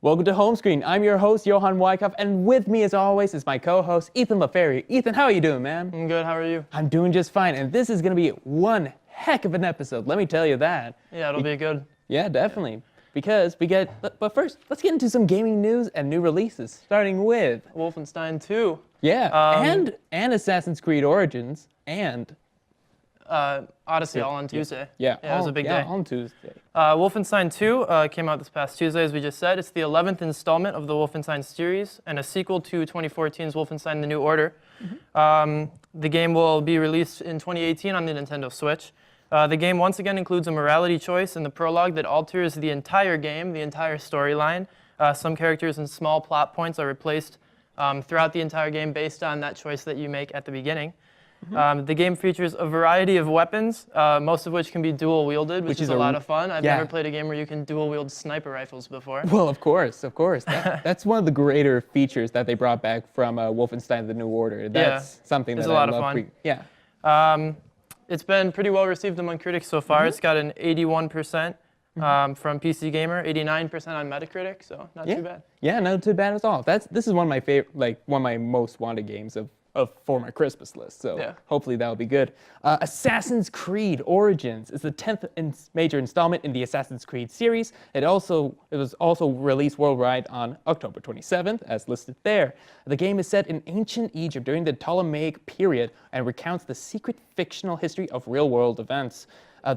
Welcome to HomeScreen. I'm your host, Johan Wyckoff, and with me, as always, is my co-host, Ethan LaFerry. Ethan, how are you doing, man? I'm good. How are you? I'm doing just fine, and this is going to be one heck of an episode, let me tell you that. Yeah, it'll be good. Yeah, definitely. Because but first, let's get into some gaming news and new releases, starting with Wolfenstein 2. Yeah, and Assassin's Creed Origins, and Odyssey all on Tuesday. Yeah, it was a big day. On Tuesday. Wolfenstein 2 came out this past Tuesday, as we just said. It's the 11th installment of the Wolfenstein series and a sequel to 2014's Wolfenstein: The New Order. The game will be released in 2018 on the Nintendo Switch. The game once again includes a morality choice in the prologue that alters the entire game, the entire storyline. Some characters and small plot points are replaced throughout the entire game based on that choice that you make at the beginning. The game features a variety of weapons, most of which can be dual-wielded, which is a lot of fun. I've never played a game where you can dual-wield sniper rifles before. Well, of course. That's one of the greater features that they brought back from Wolfenstein: The New Order. That's something that I love. It's a lot of fun. It's been pretty well received among critics so far. It's got an 81% from PC Gamer, 89% on Metacritic, so not too bad. Yeah, not too bad at all. This is one of my favorite, one of my most wanted games for my Christmas list. So hopefully that'll be good. Assassin's Creed Origins is the 10th major installment in the Assassin's Creed series. It was also released worldwide on October 27th, as listed there. The game is set in ancient Egypt during the Ptolemaic period and recounts the secret fictional history of real-world events.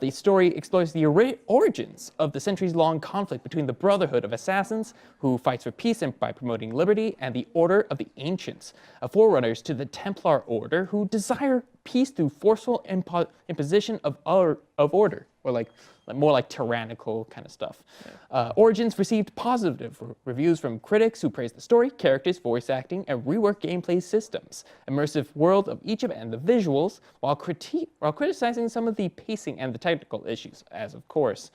The story explores the origins of the centuries-long conflict between the Brotherhood of Assassins, who fights for peace and by promoting liberty, and the Order of the Ancients, forerunners to the Templar Order, who desire peace through forceful imposition of order, or more like tyrannical kind of stuff. Origins received positive reviews from critics who praised the story, characters, voice acting, and reworked gameplay systems, immersive world of Egypt and the visuals, while criticizing some of the pacing and the technical issues, as of course.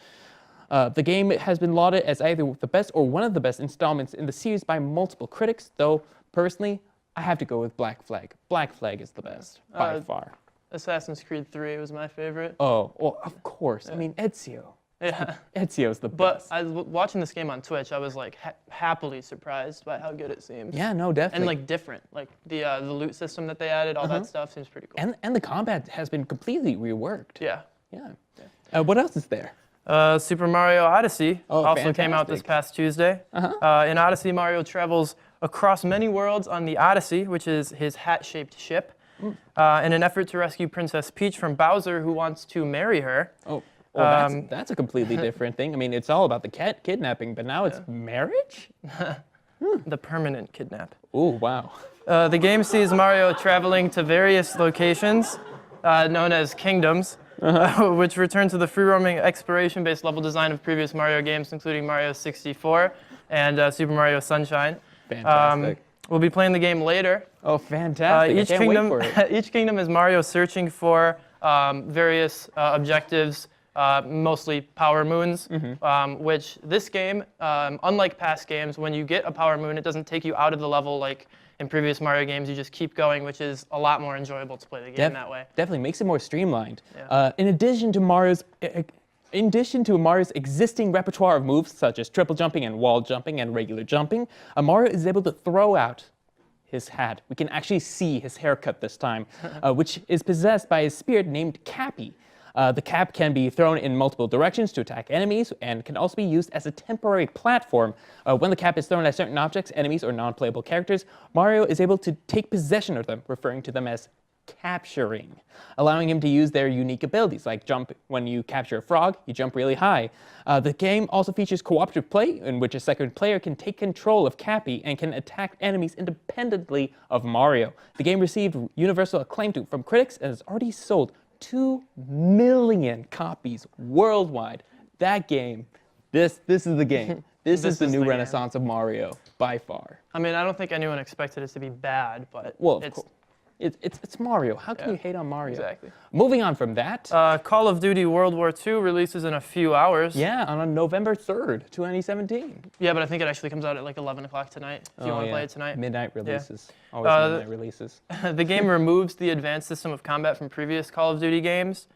The game has been lauded as either the best or one of the best installments in the series by multiple critics, though personally, I have to go with Black Flag. Black Flag is the best, by far. Assassin's Creed 3 was my favorite. Oh, well, of course. I mean, Ezio. Yeah. Ezio's the best. But watching this game on Twitch, I was like happily surprised by how good it seemed. Yeah, no, definitely. And different. Like the loot system that they added, all that stuff seems pretty cool. And the combat has been completely reworked. Yeah. What else is there? Super Mario Odyssey also came out this past Tuesday. In Odyssey, Mario travels across many worlds on the Odyssey, which is his hat-shaped ship, in an effort to rescue Princess Peach from Bowser, who wants to marry her. Oh, well, that's a completely different thing. I mean, it's all about the kidnapping, but now it's marriage? The permanent kidnap. Oh, wow. The game sees Mario traveling to various locations, known as kingdoms, which return to the free-roaming exploration-based level design of previous Mario games, including Mario 64 and Super Mario Sunshine. Fantastic. We'll be playing the game later. Oh, fantastic. I can't wait for it. Each kingdom is Mario searching for various objectives, mostly power moons, which this game, unlike past games, when you get a power moon, it doesn't take you out of the level like in previous Mario games. You just keep going, which is a lot more enjoyable to play the game that way. Definitely makes it more streamlined. In addition to Mario's existing repertoire of moves, such as triple jumping and wall jumping and regular jumping, Mario is able to throw out his hat. We can actually see his haircut this time, which is possessed by a spirit named Cappy. The cap can be thrown in multiple directions to attack enemies and can also be used as a temporary platform. When the cap is thrown at certain objects, enemies, or non-playable characters, Mario is able to take possession of them, referring to them as capturing, allowing him to use their unique abilities, like jump. When you capture a frog, you jump really high. The game also features cooperative play, in which a second player can take control of Cappy and can attack enemies independently of Mario. The game received universal acclaim from critics and has already sold 2 million copies worldwide. That game, this is the game. This is the new renaissance of Mario, by far. I mean, I don't think anyone expected it to be bad, but It's Mario. How can you hate on Mario? Exactly. Moving on from that. Call of Duty World War II releases in a few hours. Yeah, on November 3rd, 2017. Yeah, but I think it actually comes out at 11 o'clock tonight, if you want to play it tonight. Midnight releases. Always midnight releases. The game removes the advanced system of combat from previous Call of Duty games.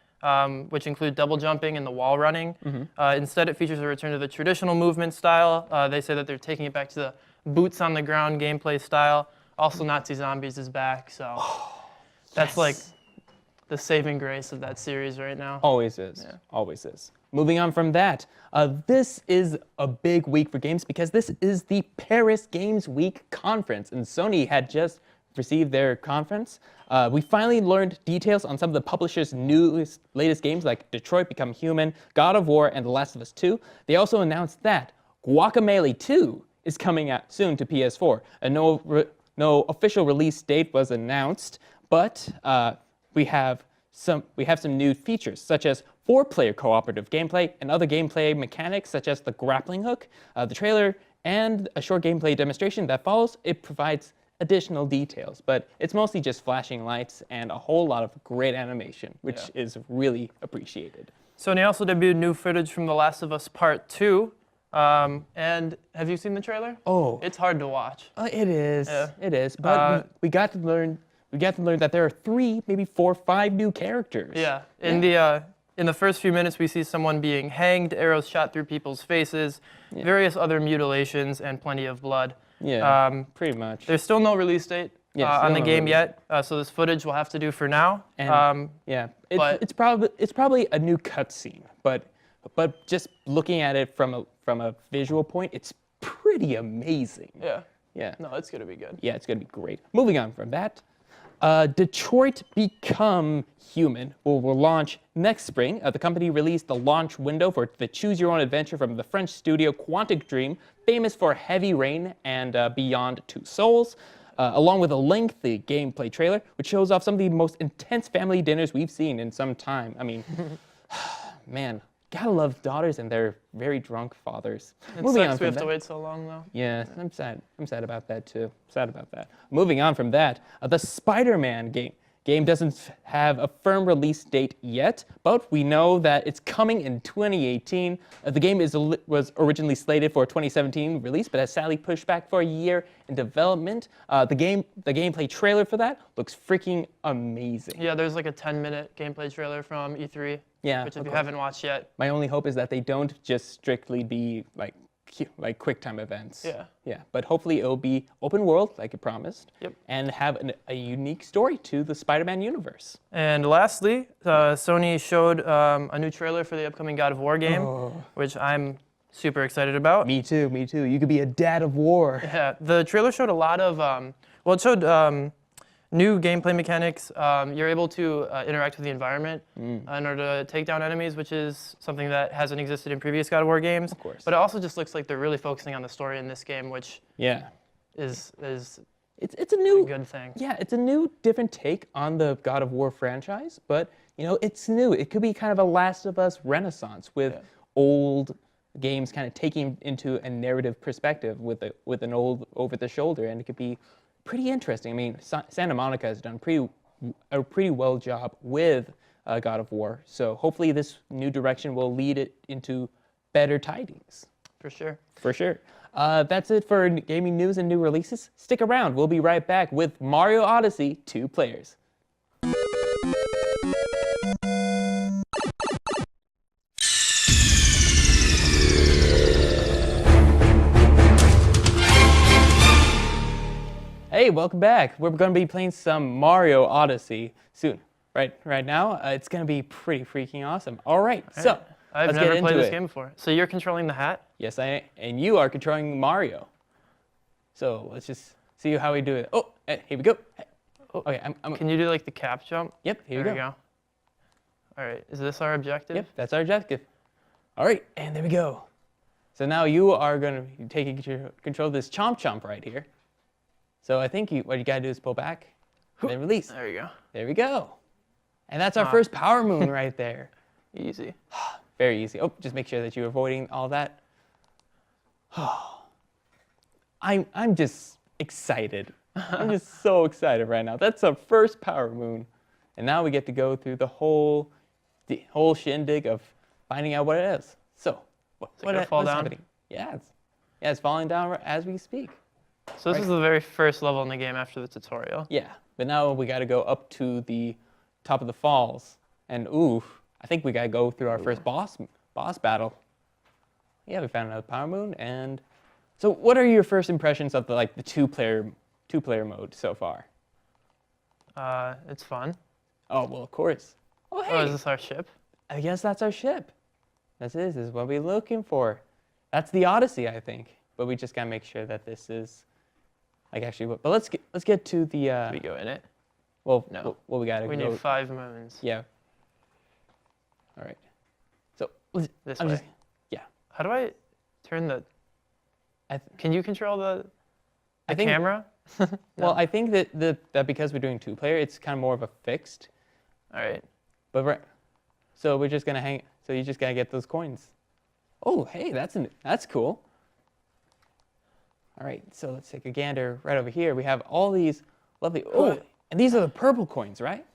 which include double jumping and the wall running. Instead, it features a return to the traditional movement style. They say that they're taking it back to the boots on the ground gameplay style. Also, Nazi Zombies is back, so that's like the saving grace of that series right now. Always is. Yeah. Always is. Moving on from that, this is a big week for games because this is the Paris Games Week conference, and Sony had just received their conference. We finally learned details on some of the publishers' latest games like Detroit Become Human, God of War, and The Last of Us 2. They also announced that Guacamelee 2 is coming out soon to PS4. No official release date was announced, but we have some new features such as 4-player cooperative gameplay and other gameplay mechanics such as the grappling hook. The trailer and a short gameplay demonstration that follows, it provides additional details, but it's mostly just flashing lights and a whole lot of great animation, which is really appreciated. Sony also debuted new footage from The Last of Us Part 2. And have you seen the trailer? Oh, it's hard to watch. It is. Yeah. It is. But we got to learn. We got to learn that there are 3, maybe 4, 5 new characters. Yeah. In the first few minutes, we see someone being hanged, arrows shot through people's faces, various other mutilations, and plenty of blood. Yeah. Pretty much. There's still no release date on the game yet, so this footage will have to do for now. And, it's probably a new cutscene, but just looking at it from a visual point, it's pretty amazing. Yeah. Yeah. No, it's gonna be good. Yeah, it's gonna be great. Moving on from that, Detroit Become Human will launch next spring. The company released the launch window for the Choose Your Own Adventure from the French studio Quantic Dream, famous for Heavy Rain and Beyond Two Souls, along with a lengthy gameplay trailer, which shows off some of the most intense family dinners we've seen in some time. I mean, man, gotta love daughters and their very drunk fathers. It sucks we have to wait so long, though. Yeah, I'm sad. I'm sad about that, too. Sad about that. Moving on from that, the Spider-Man game doesn't have a firm release date yet, but we know that it's coming in 2018. The game was originally slated for a 2017 release, but has sadly pushed back for a year in development. The gameplay trailer for that looks freaking amazing. Yeah, there's like a 10-minute gameplay trailer from E3. Yeah, which if you haven't watched yet. My only hope is that they don't just strictly be like quick time events. Yeah. Yeah, but hopefully it'll be open world like it promised. Yep. And have a unique story to the Spider-Man universe. And lastly, Sony showed a new trailer for the upcoming God of War game, which I'm super excited about. Me too. You could be a dad of war. Yeah, the trailer showed a lot of, it showed new gameplay mechanics. You're able to interact with the environment in order to take down enemies, which is something that hasn't existed in previous God of War games. Of course. But it also just looks like they're really focusing on the story in this game, which is it's a new good thing. Yeah, it's a new, different take on the God of War franchise, but it's new. It could be kind of a Last of Us renaissance with old games kind of taking into a narrative perspective with an old over the shoulder, and it could be pretty interesting. I mean, Santa Monica has done a pretty well job with God of War, so hopefully this new direction will lead it into better tidings. For sure. For sure. That's it for gaming news and new releases. Stick around. We'll be right back with Mario Odyssey 2 players. Hey, welcome back. We're going to be playing some Mario Odyssey soon. Right now, it's going to be pretty freaking awesome. All right, so I've never played this game before. So you're controlling the hat? Yes, I am. And you are controlling Mario. So let's just see how we do it. Oh, here we go. Okay, Can you do like the cap jump? Yep, here we go. All right, is this our objective? Yep, that's our objective. All right, and there we go. So now you are going to be taking control of this chomp chomp right here. So I think what you got to do is pull back and then release. There we go. There we go. And that's our first power moon right there. Easy. Very easy. Oh, just make sure that you're avoiding all that. I'm just excited. I'm just so excited right now. That's our first power moon. And now we get to go through the whole shindig of finding out what it is. So, what's happening? Yeah, it's falling down as we speak. So this is the very first level in the game after the tutorial. Yeah, but now we got to go up to the top of the falls. And ooh, I think we gotta go through our first boss battle. Yeah, we found another power moon, and so what are your first impressions of the two-player mode so far? It's fun. Oh well, of course. Oh hey, Oh, is this our ship? I guess that's our ship. This is what we're looking for. That's the Odyssey, I think. But we just gotta make sure that this is like actually. But let's get to the. Can we go in it? Well, No. Well, we gotta. We go, need 5 moons. Yeah. All right. So This I'm way. just. Yeah. How do I turn the? Can you control the I think, camera? Well, I think that because we're doing two-player, it's kind of more of a fixed. All right. But so we're just gonna hang. So you just gotta get those coins. Oh, hey, that's cool. All right, so let's take a gander right over here. We have all these lovely. Oh, and these are the purple coins, right?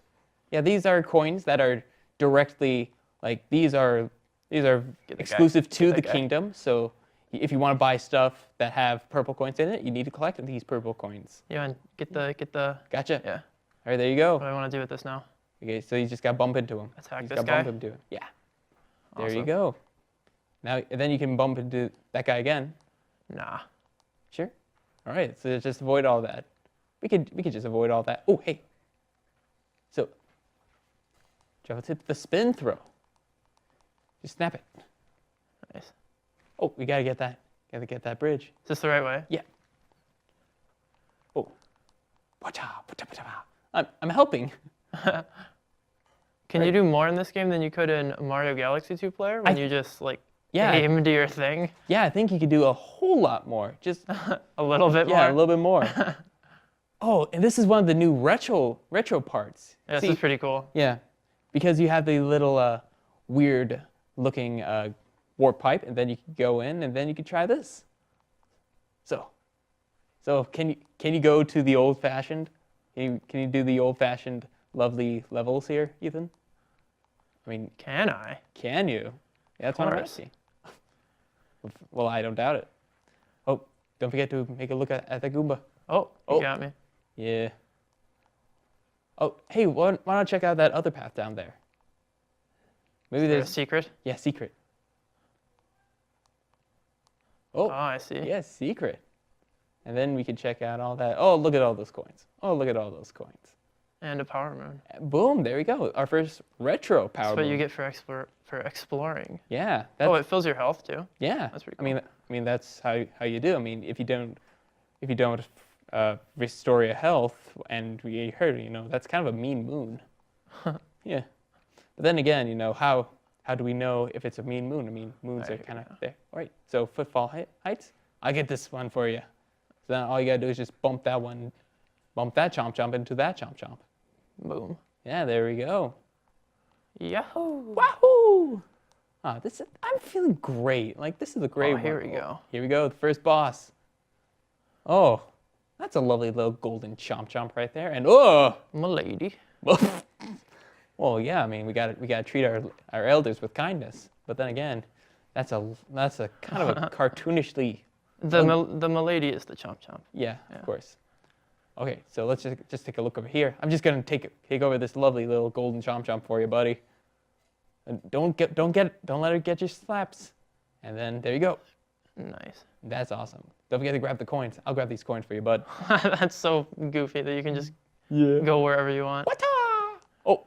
Yeah, these are coins that are directly like these are exclusive to the kingdom. So if you want to buy stuff that have purple coins in it, you need to collect these purple coins. Yeah, and get the. Gotcha. Yeah. All right, there you go. What do I want to do with this now? Okay, so you just got to bump into him. Attack you this just guy? Bump into him. Yeah. Awesome. There you go. Now, then you can bump into that guy again. Nah. Sure. All right, so just avoid all that. We could just avoid all that. Oh, hey. So, travel tip the spin throw. Just snap it. Nice. Oh, we gotta get that. Gotta get that bridge. Is this the right way? Yeah. Oh. I'm helping. Can you do more in this game than you could in Mario Galaxy 2-player when you just like aim to your thing? Yeah, I think you could do a whole lot more. Just a little bit more. Yeah, a little bit more. Oh, and this is one of the new retro parts. Yeah, this is pretty cool. Yeah, because you have the little weird looking warp pipe, and then you can go in, and then you can try this. So can you go to the old fashioned? Can you do the old fashioned lovely levels here, Ethan? I mean, can I? Can you? Yeah, that's what I'm asking. Well, I don't doubt it. Oh, don't forget to make a look at the Goomba. Oh, you got me. Yeah. Oh, hey, why not check out that other path down there? Maybe there's a secret. Yeah, secret. Oh, I see. Yeah, secret. And then we can check out all that. Oh, look at all those coins. Oh, look at all those coins. And a power moon. Boom, there we go. Our first retro power moon. That's what you get for exploring. Yeah. It fills your health too. Yeah. That's pretty cool. I mean that's how you do. I mean, if you don't restore your health and you hurt, that's kind of a mean moon. Yeah. But then again, how do we know if it's a mean moon? I mean, moons are kind of there. All right. So footfall heights. I get this one for you. So then all you gotta do is just bump that chomp chomp into that chomp chomp. Boom. Yeah, there we go. Yahoo! Wahoo! I'm feeling great. Like this is a great one. Here we go. Here we go, the first boss. Oh, that's a lovely little golden chomp chomp right there. And Milady. Well, yeah. I mean, we gotta treat our elders with kindness. But then again, that's a kind of a cartoonishly. The milady is the chomp chomp. Yeah, of course. Okay, so let's just take a look over here. I'm just gonna take over this lovely little golden chomp chomp for you, buddy. And don't let it get your slaps. And then there you go. Nice. That's awesome. Don't forget to grab the coins. I'll grab these coins for you, bud. That's so goofy that you can just go wherever you want. Oh,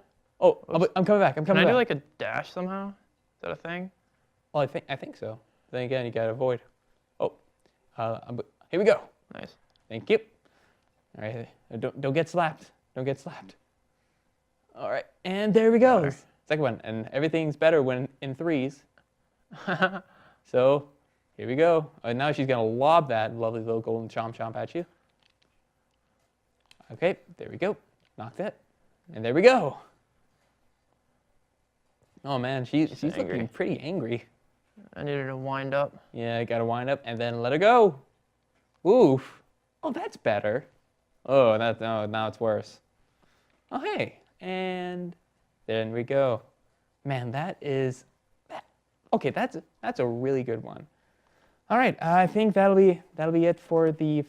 I'm coming back. Can I do like a dash somehow? Is that a thing? Well, I think so. Then again, you gotta avoid. Here we go. Nice. Thank you. All right, don't get slapped. Don't get slapped. All right, and there we go. Water. Second one, and everything's better when in threes. So here we go. And now she's gonna lob that lovely little golden chomp chomp at you. Okay, there we go. Knocked it, and there we go. Oh man, she's looking pretty angry. I needed to wind up. Yeah, I gotta wind up and then let her go. Oof. Oh, that's better. Oh, now it's worse. Oh, hey, and there we go. Man, okay, that's a really good one. All right, I think that'll be it for the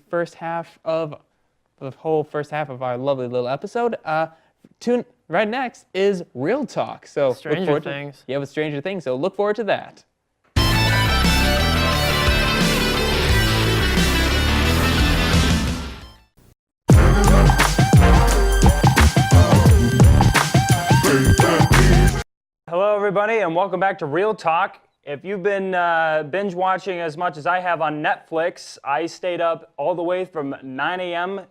whole first half of our lovely little episode. Right next is Real Talk. So Stranger Things. Yeah, with Stranger Things. So look forward to that. Hello, everybody, and welcome back to Real Talk. If you've been binge watching as much as I have on Netflix, I stayed up all the way from 9 a.m.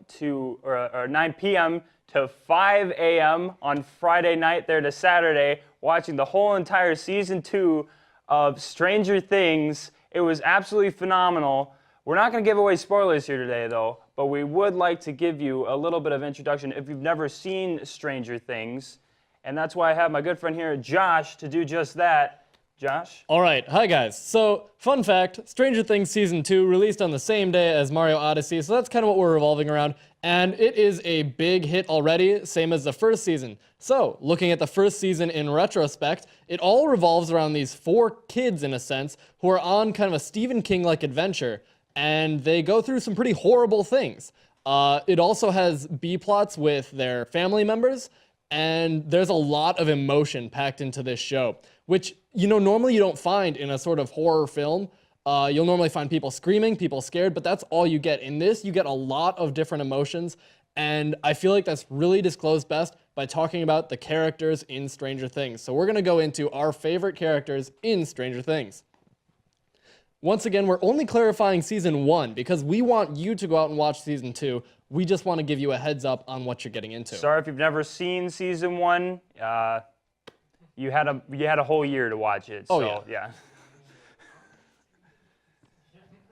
or 9 p.m. to 5 a.m. on Friday night there to Saturday, watching the whole entire season 2 of Stranger Things. It was absolutely phenomenal. We're not going to give away spoilers here today, though, but we would like to give you a little bit of introduction if you've never seen Stranger Things. And that's why I have my good friend here, Josh, to do just that. Josh? All right, hi guys. So, fun fact, Stranger Things Season 2 released on the same day as Mario Odyssey, so that's kind of what we're revolving around. And it is a big hit already, same as the first season. So, looking at the first season in retrospect, it all revolves around these 4 kids, in a sense, who are on kind of a Stephen King-like adventure, and they go through some pretty horrible things. It also has B-plots with their family members, and there's a lot of emotion packed into this show, which, normally you don't find in a sort of horror film. You'll normally find people screaming, people scared, but that's all you get. In this, you get a lot of different emotions, and I feel like that's really disclosed best by talking about the characters in Stranger Things. So we're going to go into our favorite characters in Stranger Things. Once again, we're only clarifying Season 1 because we want you to go out and watch Season 2. We just want to give you a heads up on what you're getting into. Sorry if you've never seen Season 1. You had a whole year to watch it. So, yeah.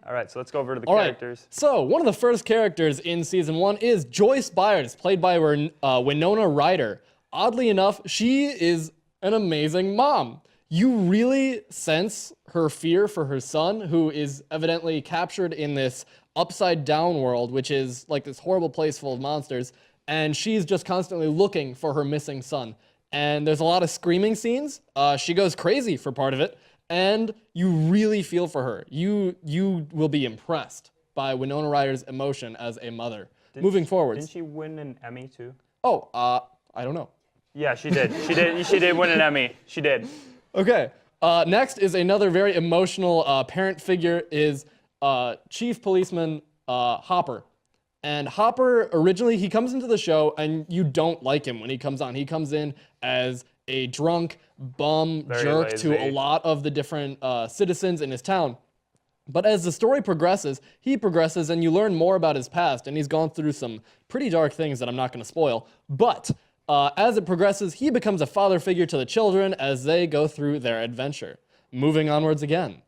All right, so let's go over to the characters. Right. So one of the first characters in Season 1 is Joyce Byers, played by Winona Ryder. Oddly enough, she is an amazing mom. You really sense her fear for her son, who is evidently captured in this upside-down world, which is like this horrible place full of monsters, and she's just constantly looking for her missing son. And there's a lot of screaming scenes. She goes crazy for part of it, and you really feel for her. You will be impressed by Winona Ryder's emotion as a mother. Moving forwards. Didn't she win an Emmy, too? Oh, I don't know. Yeah, she did. She did win an Emmy. She did. Okay. Next is another very emotional parent figure is Chief Policeman Hopper. And Hopper, originally, he comes into the show, and you don't like him when he comes on. He comes in as a drunk, bum, jerk to a lot of the different citizens in his town. But as the story progresses, he progresses, and you learn more about his past, and he's gone through some pretty dark things that I'm not going to spoil. But as it progresses, he becomes a father figure to the children as they go through their adventure. Moving onwards again.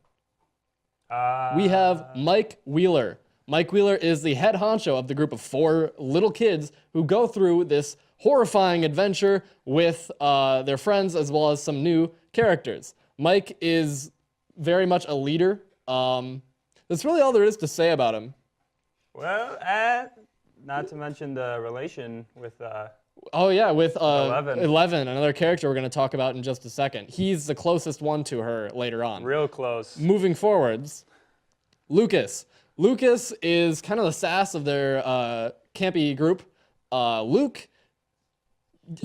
We have Mike Wheeler. Mike Wheeler is the head honcho of the group of 4 little kids who go through this horrifying adventure with their friends as well as some new characters. Mike is very much a leader. That's really all there is to say about him. Well, not to mention the relation with... with 11, another character we're going to talk about in just a second. He's the closest one to her later on. Real close. Moving forwards, Lucas. Lucas is kind of the sass of their campy group. Luke,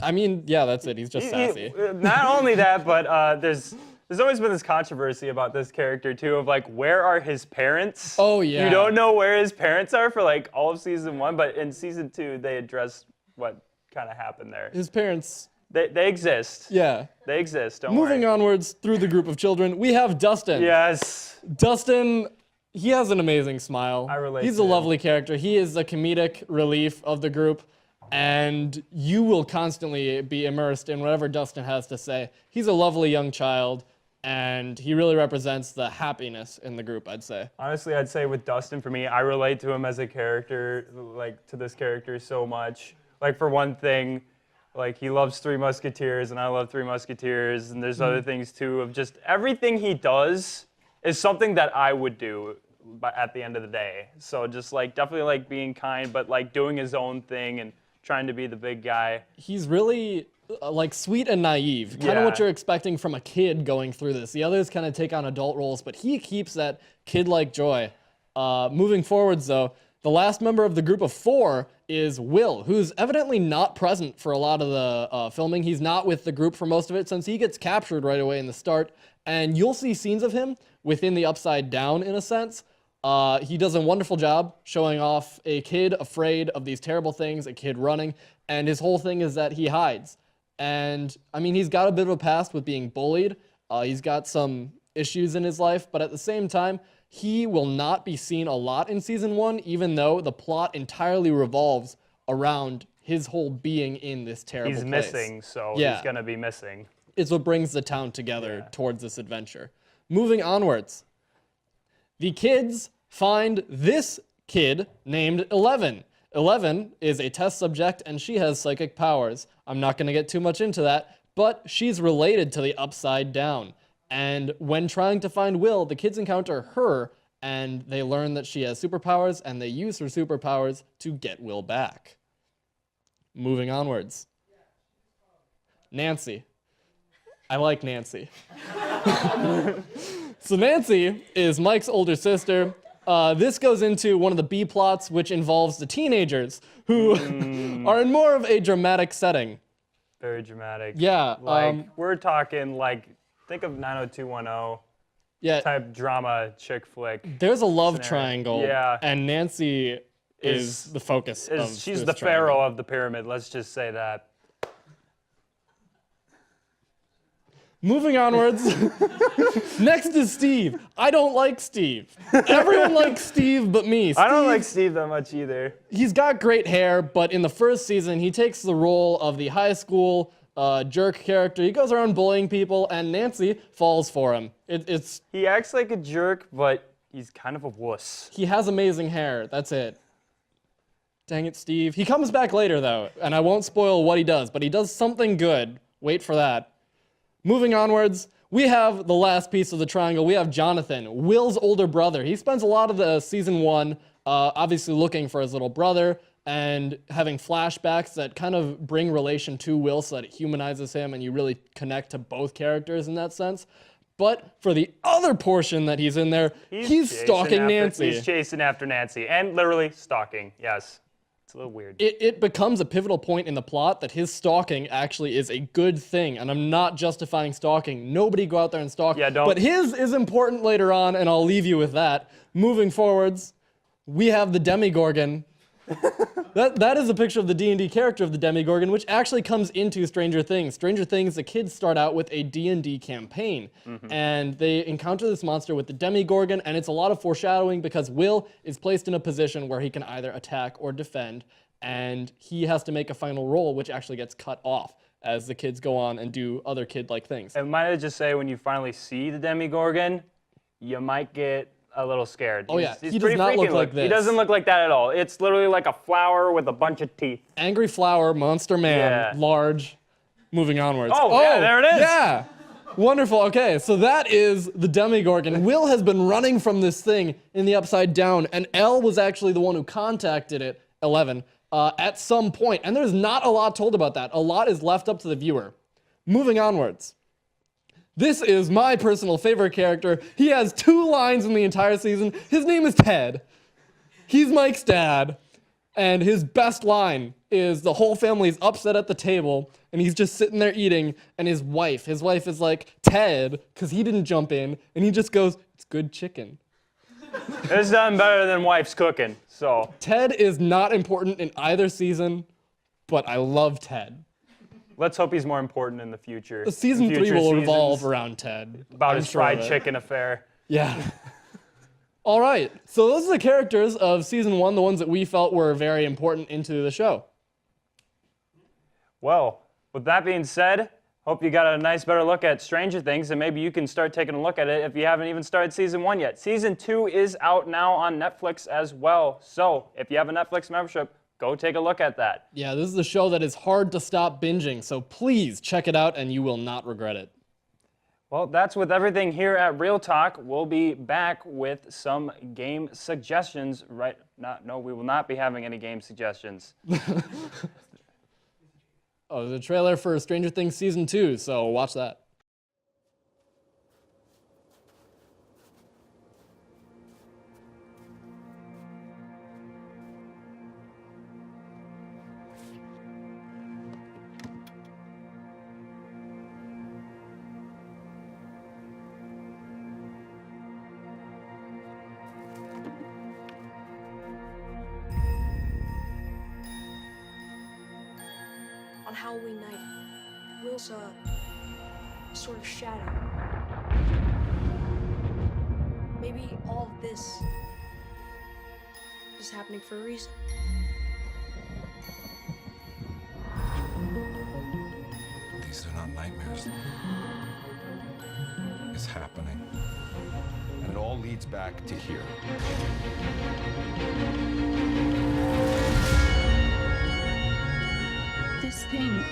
I mean, yeah, that's it. He's just sassy. Not only that, but there's always been this controversy about this character, too, of, like, where are his parents? Oh, yeah. You don't know where his parents are for, like, all of Season 1, but in Season 2, they address what kind of happened there. His parents... They exist. Yeah. They exist, don't worry. Moving onwards through the group of children, we have Dustin. Yes. Dustin, he has an amazing smile. I relate He's to a him. lovely character. He is the comedic relief of the group, and you will constantly be immersed in whatever Dustin has to say. He's a lovely young child, and he really represents the happiness in the group, I'd say. Honestly, I'd say with Dustin, for me, I relate to him as a character, like, to this character so much. Like, for one thing, like, he loves Three Musketeers, and I love Three Musketeers, and there's other things, too, of just everything he does is something that I would do at the end of the day. So just, like, definitely, like, being kind, but, like, doing his own thing and trying to be the big guy. He's really, like, sweet and naive, kind of what you're expecting from a kid going through this. The others kind of take on adult roles, but he keeps that kid-like joy. Moving forwards, though, The last member of the group of 4 is Will, who's evidently not present for a lot of the filming. He's not with the group for most of it since he gets captured right away in the start. And you'll see scenes of him within the Upside Down in a sense. He does a wonderful job showing off a kid afraid of these terrible things, a kid running, and his whole thing is that he hides. And I mean, he's got a bit of a past with being bullied. He's got some issues in his life, but at the same time, he will not be seen a lot in season 1, even though the plot entirely revolves around his whole being in this terrible place. He's missing, so he's going to be missing. It's what brings the town together towards this adventure. Moving onwards, the kids find this kid named 11. 11 is a test subject, and she has psychic powers. I'm not going to get too much into that, but she's related to the Upside Down. And when trying to find Will, the kids encounter her, and they learn that she has superpowers, and they use her superpowers to get Will back. Moving onwards. Nancy. I like Nancy. So Nancy is Mike's older sister. This goes into one of the B plots, which involves the teenagers who are in more of a dramatic setting. Very dramatic. Yeah. We're talking think of 90210 type drama chick flick. There's a love triangle. Yeah. And Nancy is the focus of she's this the triangle. pharaoh of the pyramid, let's just say that. Moving onwards. Next is Steve. I don't like Steve. Everyone likes Steve but me. I don't like Steve that much either. He's got great hair, but in the first season, he takes the role of the high school jerk character. He goes around bullying people, and Nancy falls for him. He acts like a jerk, but he's kind of a wuss. He has amazing hair. That's it. Dang it, Steve. He comes back later, though, and I won't spoil what he does, but he does something good. Wait for that. Moving onwards, we have the last piece of the triangle. We have Jonathan, Will's older brother. He spends a lot of the season 1 obviously looking for his little brother and having flashbacks that kind of bring relation to Will so that it humanizes him and you really connect to both characters in that sense. But for the other portion that he's in there, he's stalking Nancy. He's chasing after Nancy and literally stalking, yes. It's a little weird. It becomes a pivotal point in the plot that his stalking actually is a good thing, and I'm not justifying stalking. Nobody go out there and stalk. Yeah, don't. But his is important later on, and I'll leave you with that. Moving forwards, we have the Demigorgon. That is a picture of the D&D character of the Demigorgon, which actually comes into Stranger Things. Stranger Things, the kids start out with a D&D campaign, and they encounter this monster with the Demigorgon, and it's a lot of foreshadowing because Will is placed in a position where he can either attack or defend, and he has to make a final roll, which actually gets cut off as the kids go on and do other kid-like things. And might I just say, when you finally see the Demigorgon, you might get a little scared. Oh yeah, he's he does pretty not freaky look like this. He doesn't look like that at all. It's literally like a flower with a bunch of teeth. Angry flower, monster man, large. Moving onwards. Oh, yeah, there it is. Yeah, wonderful. Okay, so that is the Demigorgon. Will has been running from this thing in the Upside Down, and Elle was actually the one who contacted it, 11, at some point. And there's not a lot told about that. A lot is left up to the viewer. Moving onwards. This is my personal favorite character. He has 2 lines in the entire season. His name is Ted. He's Mike's dad. And his best line is the whole family's upset at the table, and he's just sitting there eating, and his wife is like, Ted, because he didn't jump in, and he just goes, it's good chicken. It's done better than wife's cooking, so. Ted is not important in either season, but I love Ted. Let's hope he's more important in the future. Season 3 will revolve around Ted. About his fried chicken affair. Yeah. All right. So those are the characters of season 1, the ones that we felt were very important into the show. Well, with that being said, hope you got a nice, better look at Stranger Things, and maybe you can start taking a look at it if you haven't even started season 1 yet. Season 2 is out now on Netflix as well. So if you have a Netflix membership, go take a look at that. Yeah, this is a show that is hard to stop binging, so please check it out and you will not regret it. Well, that's with everything here at Real Talk. We'll be back with some game suggestions. No, we will not be having any game suggestions. Oh, there's a trailer for Stranger Things Season 2, so watch that. On Halloween night, Will saw a sort of shadow. Maybe all of this is happening for a reason. These are not nightmares. It's happening. And it all leads back to here. This thing.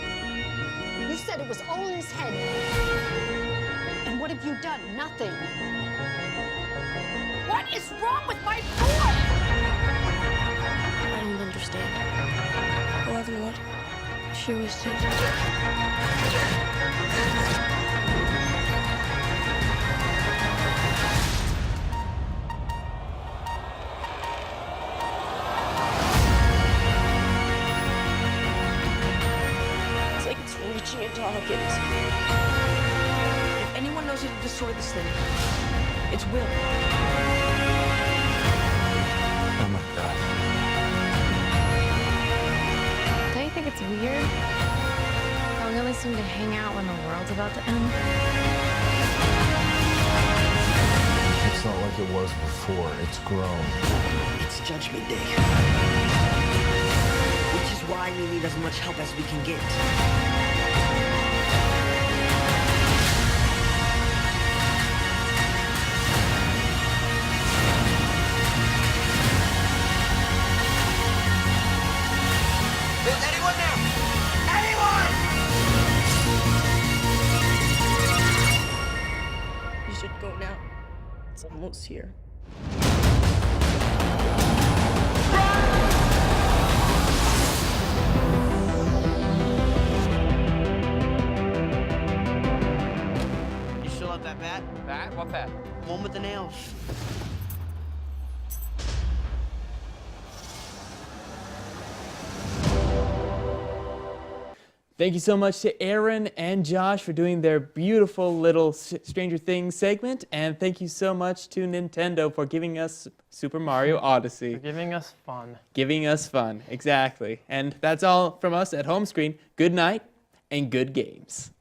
You said it was all in his head. And what have you done? Nothing. What is wrong with my boy? I don't understand. 11 what? She was dead. It's like it's reaching into Hawkins. If anyone knows how to destroy this thing, it's Will. Oh my God. Don't you think it's weird how we only seem to hang out when the world's about to end? It's not like it was before. It's grown. It's Judgment Day. Which is why we need as much help as we can get. Is anyone there? Anyone? You should go now. It's almost here. You still have that bat? Bat? What bat? One with the nails. Thank you so much to Aaron and Josh for doing their beautiful little Stranger Things segment. And thank you so much to Nintendo for giving us Super Mario Odyssey. Giving us fun. Giving us fun, exactly. And that's all from us at HomeScreen. Good night and good games.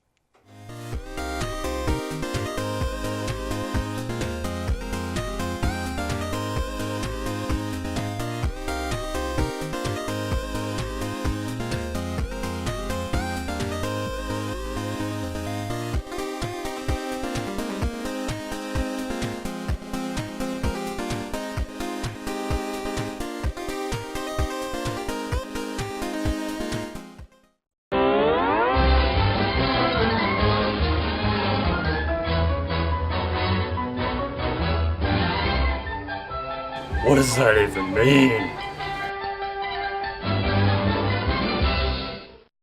What does that even mean?